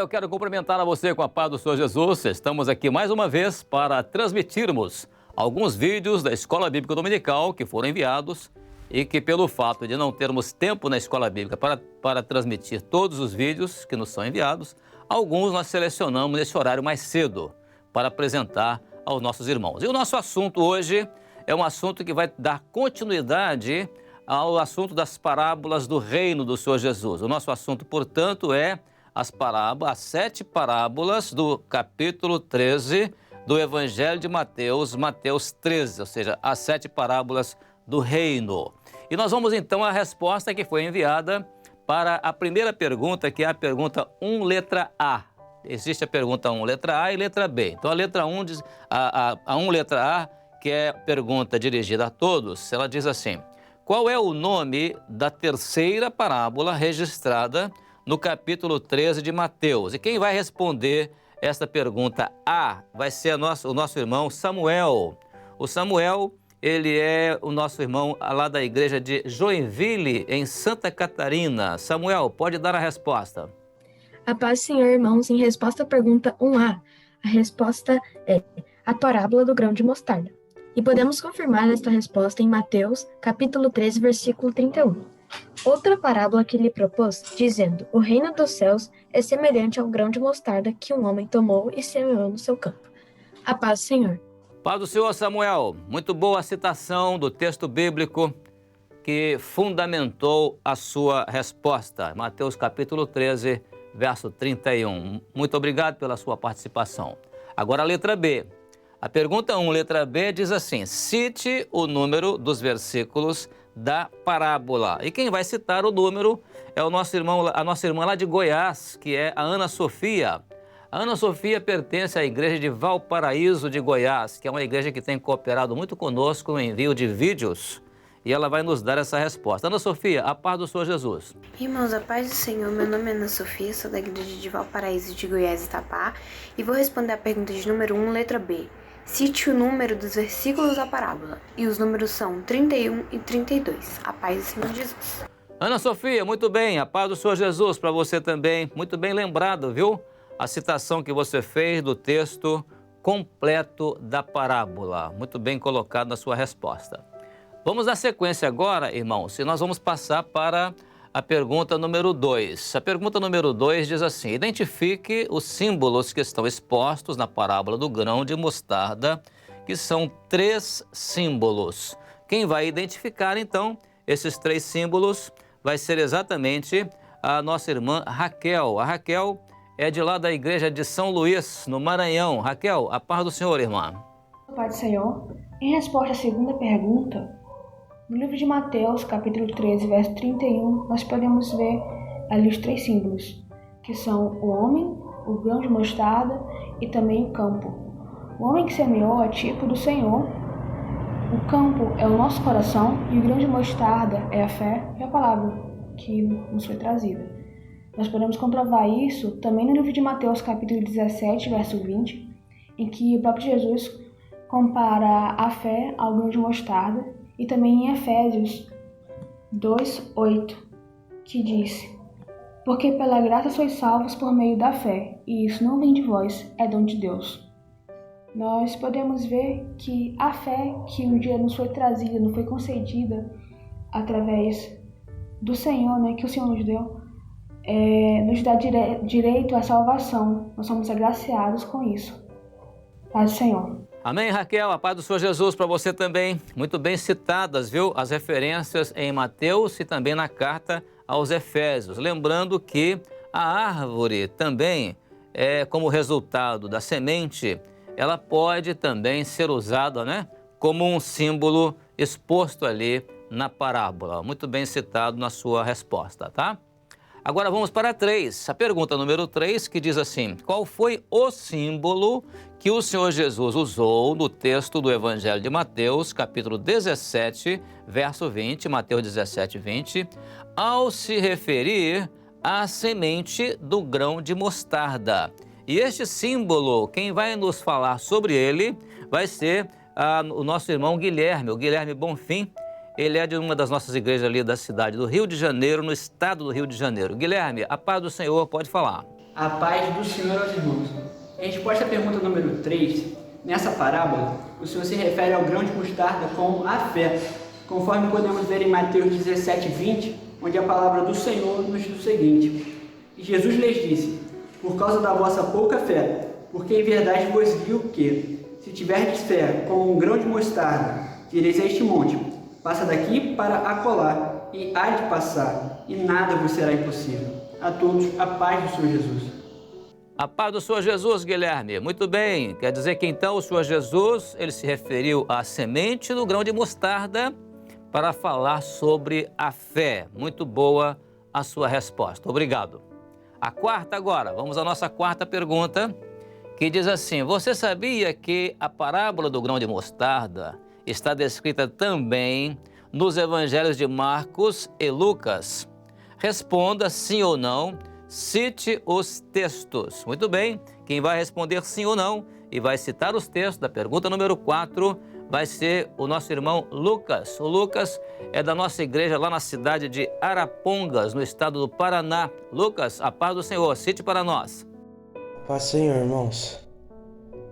eu quero cumprimentar a você com a paz do Senhor Jesus. Estamos aqui mais uma vez para transmitirmos alguns vídeos da Escola Bíblica Dominical que foram enviados e que, pelo fato de não termos tempo na Escola Bíblica para transmitir todos os vídeos que nos são enviados, alguns nós selecionamos nesse horário mais cedo para apresentar aos nossos irmãos. E o nosso assunto hoje é um assunto que vai dar continuidade ao assunto das parábolas do reino do Senhor Jesus. O nosso assunto, portanto, é as 7 parábolas do capítulo 13 do Evangelho de Mateus, Mateus 13, ou seja, as 7 parábolas do reino. E nós vamos então à resposta que foi enviada para a primeira pergunta, que é a pergunta 1, letra A. Existe a pergunta 1, letra A e letra B. Então a letra 1, a 1, letra A, que é a pergunta dirigida a todos, ela diz assim: qual é o nome da terceira parábola registrada no capítulo 13 de Mateus? E quem vai responder esta pergunta A vai ser o nosso irmão Samuel. O Samuel, ele é o nosso irmão lá da igreja de Joinville, em Santa Catarina. Samuel, pode dar a resposta. A paz, Senhor, irmãos. Em resposta à pergunta 1A, a resposta é a parábola do grão de mostarda. E podemos confirmar esta resposta em Mateus, capítulo 13, versículo 31. Outra parábola que lhe propôs, dizendo: o reino dos céus é semelhante ao grão de mostarda que um homem tomou e semeou no seu campo. A paz, Senhor. Paz do Senhor, Samuel. Muito boa a citação do texto bíblico que fundamentou a sua resposta. Mateus capítulo 13, verso 31. Muito obrigado pela sua participação. Agora a letra B. A pergunta 1, letra B, diz assim: cite o número dos versículos da parábola. E quem vai citar o número é a nossa irmã lá de Goiás, que é a Ana Sofia. A Ana Sofia pertence à igreja de Valparaíso de Goiás, que é uma igreja que tem cooperado muito conosco no envio de vídeos, e ela vai nos dar essa resposta. Ana Sofia, a paz do Senhor Jesus. Irmãos, a paz do Senhor, meu nome é Ana Sofia, sou da igreja de Valparaíso de Goiás, Itapá, e vou responder a pergunta de número 1, letra B. Cite o número dos versículos da parábola, e os números são 31 e 32. A paz do Senhor Jesus. Ana Sofia, muito bem, a paz do Senhor Jesus para você também. Muito bem lembrado, viu? A citação que você fez do texto completo da parábola. Muito bem colocado na sua resposta. Vamos dar sequência agora, irmãos, e nós vamos passar para a pergunta número 2. A pergunta número 2 diz assim: identifique os símbolos que estão expostos na parábola do grão de mostarda, que são 3 símbolos. Quem vai identificar, então, esses 3 símbolos vai ser exatamente a nossa irmã Raquel. A Raquel é de lá da igreja de São Luís, no Maranhão. Raquel, a paz do Senhor, irmã. Pai do Senhor, em resposta à segunda pergunta, no livro de Mateus, capítulo 13, verso 31, nós podemos ver ali os 3 símbolos, que são o homem, o grão de mostarda e também o campo. O homem que semeou é tipo do Senhor, o campo é o nosso coração e o grão de mostarda é a fé e a palavra que nos foi trazida. Nós podemos comprovar isso também no livro de Mateus, capítulo 17, verso 20, em que o próprio Jesus compara a fé ao grão de mostarda, e também em Efésios 2:8, que diz: porque pela graça sois salvos por meio da fé, e isso não vem de vós, é dom de Deus. Nós podemos ver que a fé que um dia nos foi trazida, nos foi concedida através do Senhor, que o Senhor nos deu, nos dá direito à salvação. Nós somos agraciados com isso. Paz do Senhor. Amém, Raquel, a paz do Senhor Jesus para você também. Muito bem citadas, viu? As referências em Mateus e também na carta aos Efésios. Lembrando que a árvore também é como resultado da semente, ela pode também ser usada, como um símbolo exposto ali na parábola. Muito bem citado na sua resposta, tá? Agora vamos para 3. A pergunta número 3, que diz assim: qual foi o símbolo que o Senhor Jesus usou no texto do Evangelho de Mateus, capítulo 17, verso 20, Mateus 17, 20, ao se referir à semente do grão de mostarda? E este símbolo, quem vai nos falar sobre ele, vai ser o nosso irmão Guilherme, o Guilherme Bonfim. Ele é de uma das nossas igrejas ali da cidade do Rio de Janeiro, no estado do Rio de Janeiro. Guilherme, a paz do Senhor, pode falar. A paz do Senhor aos irmãos. Em resposta à pergunta número 3, nessa parábola, o Senhor se refere ao grão de mostarda com a fé, conforme podemos ver em Mateus 17:20, onde a palavra do Senhor nos diz o seguinte: E Jesus lhes disse: Por causa da vossa pouca fé, porque em verdade vos digo que, se tiverdes fé como um grão de mostarda, direis a este monte: Passa daqui para acolá, e há de passar, e nada vos será impossível. A todos, a paz do Senhor Jesus. A paz do Senhor Jesus, Guilherme. Muito bem. Quer dizer que então o Senhor Jesus, ele se referiu à semente do grão de mostarda para falar sobre a fé. Muito boa a sua resposta. Obrigado. A quarta agora. Vamos à nossa quarta pergunta, que diz assim: você sabia que a parábola do grão de mostarda está descrita também nos evangelhos de Marcos e Lucas? Responda sim ou não. Cite os textos. Muito bem, quem vai responder sim ou não e vai citar os textos da pergunta número 4 vai ser o nosso irmão Lucas. O Lucas é da nossa igreja lá na cidade de Arapongas, no estado do Paraná. Lucas, a paz do Senhor, cite para nós. Paz do Senhor, irmãos.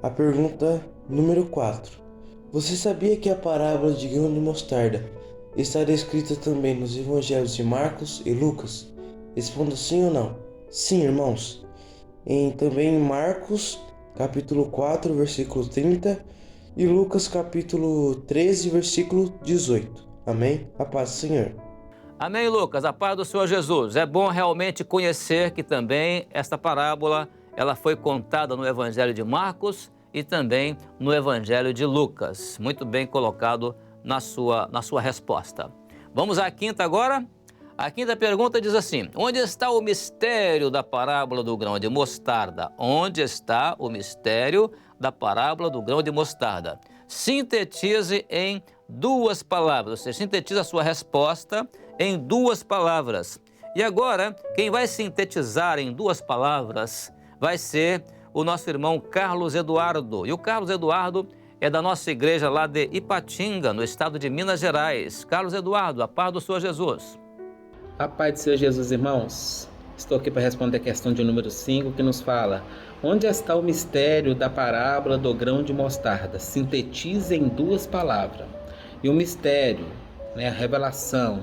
A pergunta número 4. Você sabia que a parábola de grão de mostarda está descrita também nos evangelhos de Marcos e Lucas? Responda sim ou não. Sim, irmãos. Também em Marcos, capítulo 4, versículo 30 e Lucas, capítulo 13, versículo 18. Amém? A paz do Senhor. Amém, Lucas. A paz do Senhor Jesus. É bom realmente conhecer que também esta parábola ela foi contada no Evangelho de Marcos e também no Evangelho de Lucas. Muito bem colocado na sua resposta. Vamos à quinta agora? A quinta pergunta diz assim: onde está o mistério da parábola do grão de mostarda? Onde está o mistério da parábola do grão de mostarda? Sintetize em 2 palavras. Você sintetiza a sua resposta em 2 palavras. E agora, quem vai sintetizar em 2 palavras vai ser o nosso irmão Carlos Eduardo. E o Carlos Eduardo é da nossa igreja lá de Ipatinga, no estado de Minas Gerais. Carlos Eduardo, a paz do Senhor Jesus. A paz do Senhor Jesus, irmãos. Estou aqui para responder a questão de número 5, que nos fala: onde está o mistério da parábola do grão de mostarda? Sintetize em 2 palavras. E o mistério, a revelação,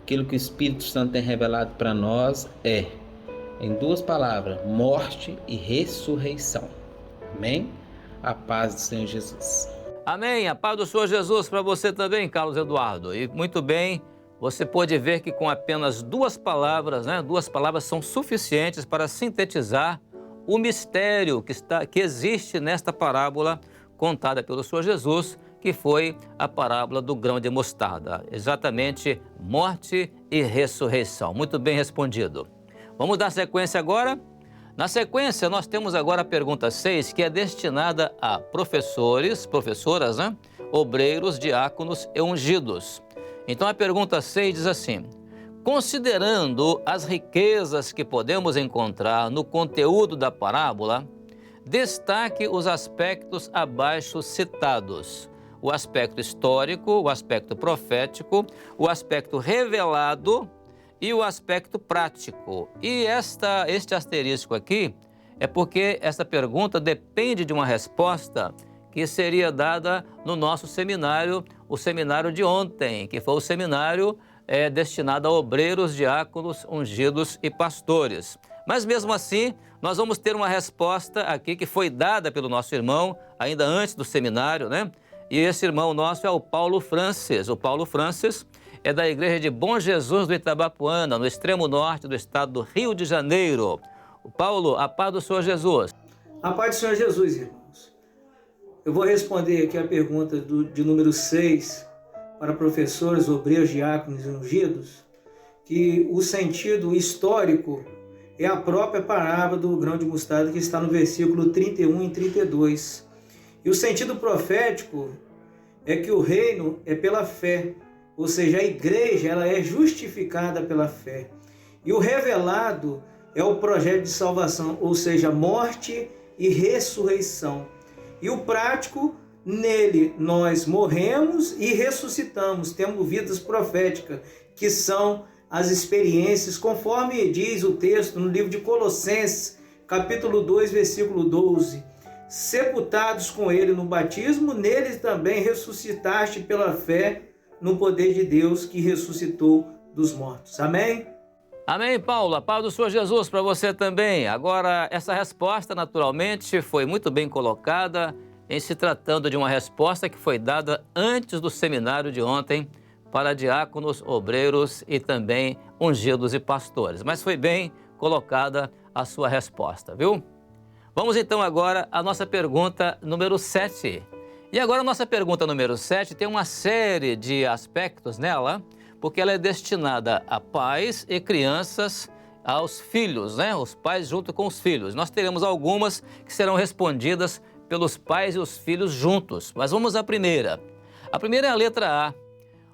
aquilo que o Espírito Santo tem revelado para nós é, em 2 palavras, morte e ressurreição. Amém? A paz do Senhor Jesus. Amém. A paz do Senhor Jesus para você também, Carlos Eduardo. E muito bem, você pode ver que com apenas 2 palavras, 2 palavras são suficientes para sintetizar o mistério que existe nesta parábola contada pelo Senhor Jesus, que foi a parábola do grão de mostarda. Exatamente, morte e ressurreição. Muito bem respondido. Vamos dar sequência agora? Na sequência, nós temos agora a pergunta 6, que é destinada a professores, professoras, obreiros, diáconos e ungidos. Então a pergunta 6 diz assim: considerando as riquezas que podemos encontrar no conteúdo da parábola, destaque os aspectos abaixo citados: o aspecto histórico, o aspecto profético, o aspecto revelado e o aspecto prático. E este asterisco aqui é porque essa pergunta depende de uma resposta que seria dada no nosso seminário, o seminário de ontem, que foi o seminário destinado a obreiros, diáconos, ungidos e pastores. Mas mesmo assim, nós vamos ter uma resposta aqui que foi dada pelo nosso irmão, ainda antes do seminário, E esse irmão nosso é o Paulo Francis. O Paulo Francis é da igreja de Bom Jesus do Itabapuana, no extremo norte do estado do Rio de Janeiro. O Paulo, a paz do Senhor Jesus. A paz do Senhor Jesus, irmãos. Eu vou responder aqui a pergunta de número 6 para professores, obreiros, diáconos e ungidos, que o sentido histórico é a própria parábola do grão de mostarda que está no versículo 31 e 32. E o sentido profético é que o reino é pela fé, ou seja, a igreja ela é justificada pela fé. E o revelado é o projeto de salvação, ou seja, morte e ressurreição. E o prático, nele nós morremos e ressuscitamos, temos vidas proféticas, que são as experiências, conforme diz o texto no livro de Colossenses, capítulo 2, versículo 12. Sepultados com ele no batismo, neles também ressuscitaste pela fé no poder de Deus que ressuscitou dos mortos. Amém? Amém, Paula. Paz do Senhor Jesus para você também. Agora, essa resposta, naturalmente, foi muito bem colocada em se tratando de uma resposta que foi dada antes do seminário de ontem para diáconos, obreiros e também ungidos e pastores. Mas foi bem colocada a sua resposta, viu? Vamos então agora à nossa pergunta número 7. E agora a nossa pergunta número 7 tem uma série de aspectos nela, porque ela é destinada a pais e crianças, aos filhos, né? Os pais junto com os filhos. Nós teremos algumas que serão respondidas pelos pais e os filhos juntos. Mas vamos à primeira. A primeira é a letra A.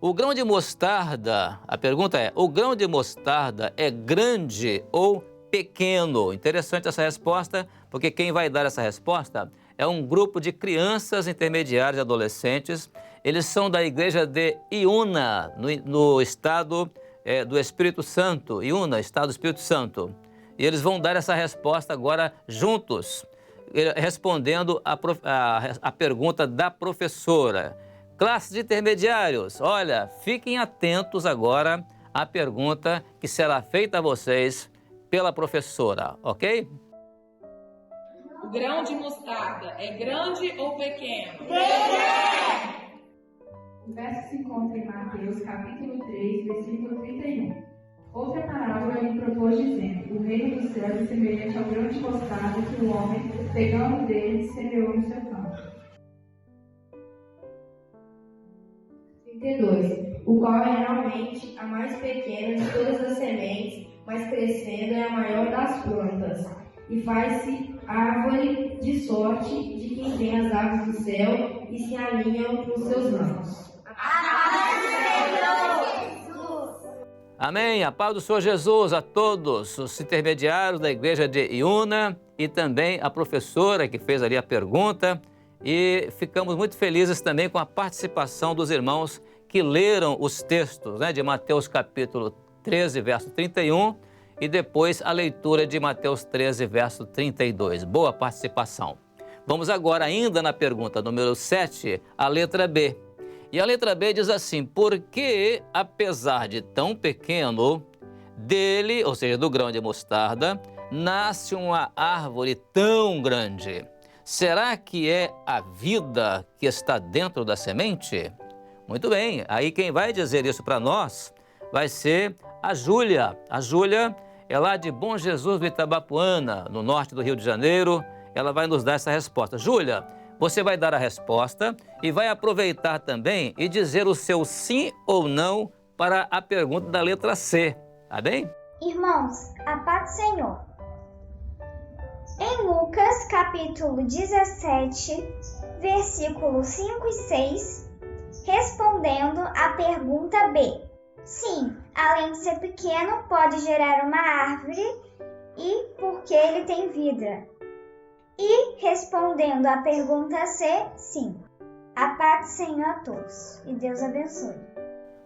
O grão de mostarda, a pergunta é, o grão de mostarda é grande ou pequeno? Interessante essa resposta, porque quem vai dar essa resposta é um grupo de crianças intermediárias e adolescentes. Eles são da igreja de Iuna, no estado do Espírito Santo. Iuna, estado do Espírito Santo. E eles vão dar essa resposta agora juntos, respondendo a pergunta da professora. Classe de intermediários, olha, fiquem atentos agora à pergunta que será feita a vocês pela professora, ok? O grão de mostarda é grande ou pequeno? Pequeno! O verso se encontra em Mateus, capítulo 3, versículo 31. Outra parábola lhe propôs dizendo, o reino dos céus é semelhante ao grão de mostarda que o homem, pegando dele, semeou no seu campo. 32. O qual é realmente a mais pequena de todas as sementes, mas crescendo é a maior das plantas, e faz-se árvore de sorte de quem tem as aves do céu e se alinham com seus ramos. Amém. A paz do Senhor Jesus a todos os intermediários da igreja de Iuna e também a professora que fez ali a pergunta. E ficamos muito felizes também com a participação dos irmãos que leram os textos, né, de Mateus capítulo 13, verso 31 e depois a leitura de Mateus 13, verso 32. Boa participação. Vamos agora ainda na pergunta número 7, a letra B. E a letra B diz assim, por que, apesar de tão pequeno, dele, ou seja, do grão de mostarda, nasce uma árvore tão grande? Será que é a vida que está dentro da semente? Muito bem, aí quem vai dizer isso para nós vai ser a Júlia. A Júlia é lá de Bom Jesus do Itabapuana, no norte do Rio de Janeiro. Ela vai nos dar essa resposta. Júlia, você vai dar a resposta e vai aproveitar também e dizer o seu sim ou não para a pergunta da letra C, tá bem? Irmãos, a paz do Senhor. Em Lucas, capítulo 17, versículos 5 e 6, respondendo à pergunta B. Sim, além de ser pequeno, pode gerar uma árvore e porque ele tem vida. E, respondendo à pergunta C, sim. A paz do Senhor a todos. E Deus abençoe.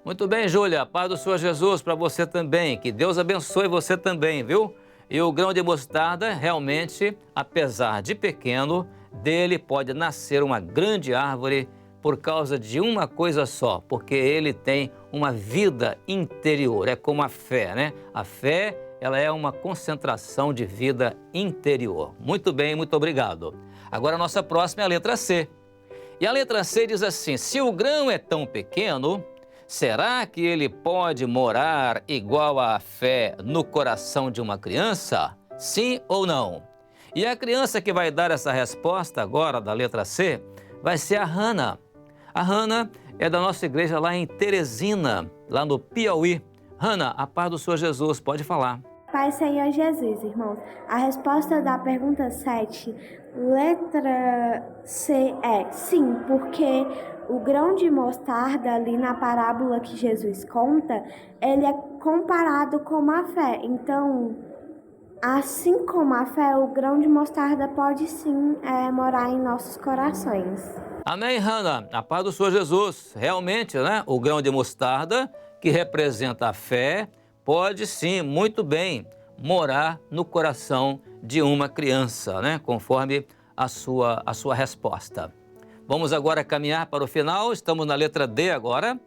Muito bem, Júlia. A paz do Senhor Jesus para você também. Que Deus abençoe você também, viu? E o grão de mostarda, realmente, apesar de pequeno, dele pode nascer uma grande árvore por causa de uma coisa só, porque ele tem uma vida interior. É como a fé, né? A fé, ela é uma concentração de vida interior. Muito bem, muito obrigado. Agora a nossa próxima é a letra C. E a letra C diz assim, se o grão é tão pequeno, será que ele pode morar igual à fé no coração de uma criança? Sim ou não? E a criança que vai dar essa resposta agora da letra C vai ser a Hannah. A Hannah é da nossa igreja lá em Teresina, lá no Piauí. Hannah, a paz do Senhor Jesus, pode falar. Pai Senhor Jesus, irmãos, a resposta da pergunta 7, letra C é sim, porque o grão de mostarda ali na parábola que Jesus conta, ele é comparado com a fé. Então, assim como a fé, o grão de mostarda pode sim morar em nossos corações. Amém, Hannah. A paz do Senhor Jesus. Realmente, né? O grão de mostarda, que representa a fé, pode sim, muito bem, morar no coração de uma criança, né? Conforme a sua resposta. Vamos agora caminhar para o final, estamos na letra D agora.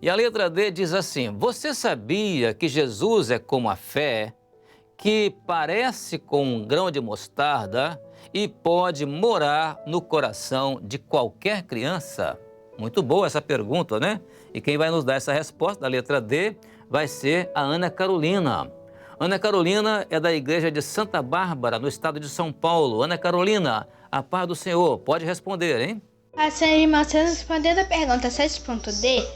E a letra D diz assim: você sabia que Jesus é como a fé, que parece com um grão de mostarda e pode morar no coração de qualquer criança? Muito boa essa pergunta, né? E quem vai nos dar essa resposta da letra D vai ser a Ana Carolina. Ana Carolina é da igreja de Santa Bárbara, no estado de São Paulo. Ana Carolina, a paz do Senhor, pode responder, hein? Senhor irmão, respondendo a pergunta 7.D,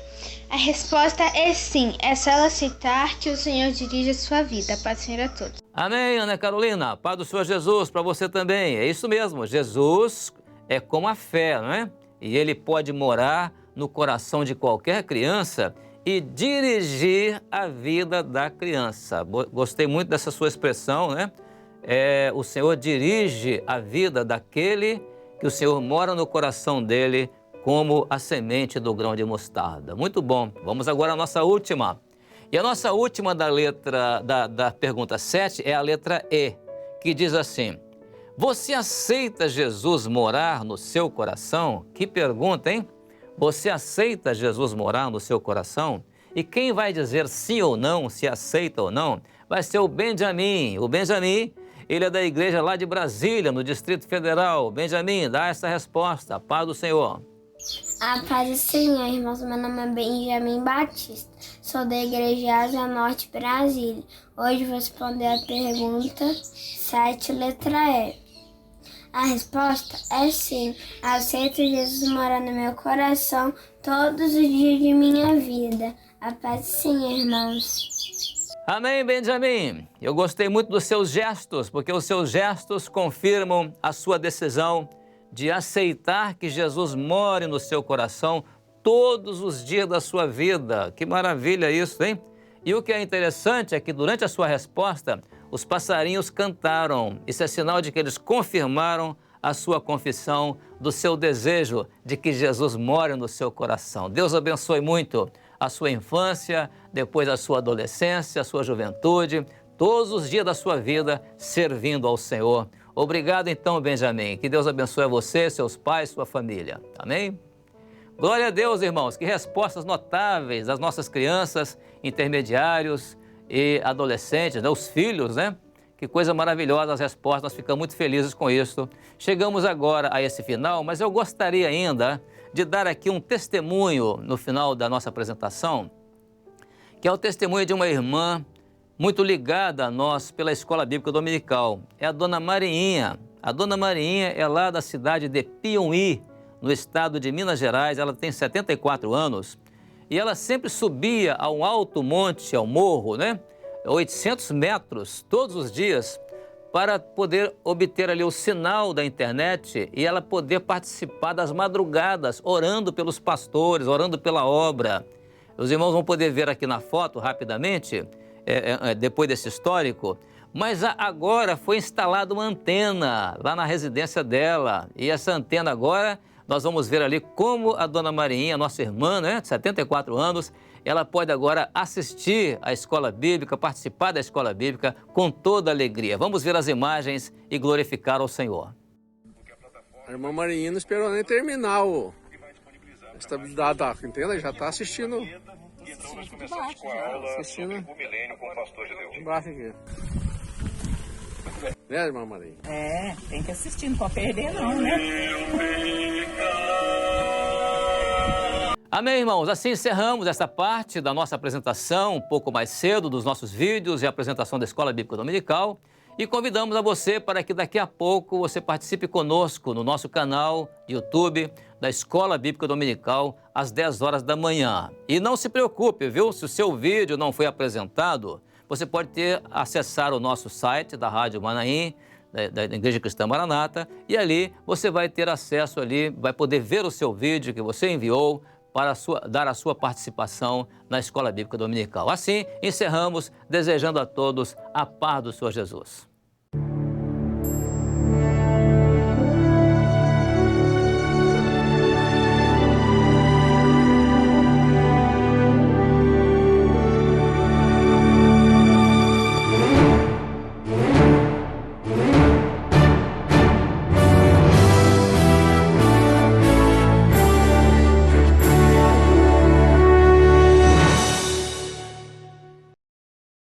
a resposta é sim. É só ela aceitar que o Senhor dirige a sua vida. Paz do Senhor a todos. Amém, Ana Carolina. Paz do Senhor Jesus para você também. É isso mesmo, Jesus é como a fé, não é? E ele pode morar no coração de qualquer criança e dirigir a vida da criança. Gostei muito dessa sua expressão, né? O Senhor dirige a vida daquele que o Senhor mora no coração dele como a semente do grão de mostarda. Muito bom. Vamos agora à nossa última. E a nossa última da pergunta 7 é a letra E, que diz assim: você aceita Jesus morar no seu coração? Que pergunta, hein? Você aceita Jesus morar no seu coração? E quem vai dizer sim ou não, se aceita ou não, vai ser o Benjamin. O Benjamin, ele é da igreja lá de Brasília, no Distrito Federal. Benjamin, dá essa resposta. Paz do Senhor. A paz do Senhor, irmãos. Meu nome é Benjamin Batista. Sou da igreja Asa Norte, Brasília. Hoje vou responder a pergunta 7, letra E. A resposta é sim. Aceito Jesus morar no meu coração todos os dias de minha vida. A paz do Senhor, irmãos. Amém, Benjamin. Eu gostei muito dos seus gestos, porque os seus gestos confirmam a sua decisão de aceitar que Jesus more no seu coração todos os dias da sua vida. Que maravilha isso, hein? E o que é interessante é que durante a sua resposta, os passarinhos cantaram. Isso é sinal de que eles confirmaram a sua confissão do seu desejo de que Jesus more no seu coração. Deus abençoe muito a sua infância, depois a sua adolescência, a sua juventude, todos os dias da sua vida servindo ao Senhor. Obrigado então, Benjamin. Que Deus abençoe a você, seus pais, sua família. Amém? Glória a Deus, irmãos. Que respostas notáveis das nossas crianças, intermediários e adolescentes, né? Os filhos, né? Que coisa maravilhosa as respostas, nós ficamos muito felizes com isso. Chegamos agora a esse final, mas eu gostaria ainda de dar aqui um testemunho no final da nossa apresentação, que é o testemunho de uma irmã muito ligada a nós pela Escola Bíblica Dominical. É a Dona Marinha. A Dona Marinha é lá da cidade de Piauí, no estado de Minas Gerais. Ela tem 74 anos e ela sempre subia a um alto monte, ao morro, né? 800 metros todos os dias para poder obter ali o sinal da internet e ela poder participar das madrugadas, orando pelos pastores, orando pela obra. Os irmãos vão poder ver aqui na foto rapidamente, depois desse histórico, mas agora foi instalada uma antena lá na residência dela. E essa antena agora, nós vamos ver ali como a Dona Marinha, nossa irmã, né, de 74 anos, ela pode agora assistir à escola bíblica, participar da escola bíblica com toda alegria. Vamos ver as imagens e glorificar ao Senhor. A irmã Marinha não esperou nem terminar a estabilidade da antena, já está assistindo. Assistindo o milênio com o pastor Gideon. Embaixo aqui. Né, irmã Marinha? Tem que assistir, não pode perder não, né? Amém, irmãos? Assim encerramos essa parte da nossa apresentação, um pouco mais cedo, dos nossos vídeos e a apresentação da Escola Bíblica Dominical. E convidamos a você para que daqui a pouco você participe conosco no nosso canal de YouTube da Escola Bíblica Dominical às 10 horas da manhã. E não se preocupe, viu? Se o seu vídeo não foi apresentado, você pode acessar o nosso site da Rádio Manaim, da Igreja Cristã Maranata, e ali você vai ter acesso ali, vai poder ver o seu vídeo que você enviou para dar a sua participação na Escola Bíblica Dominical. Assim, encerramos desejando a todos a paz do Senhor Jesus.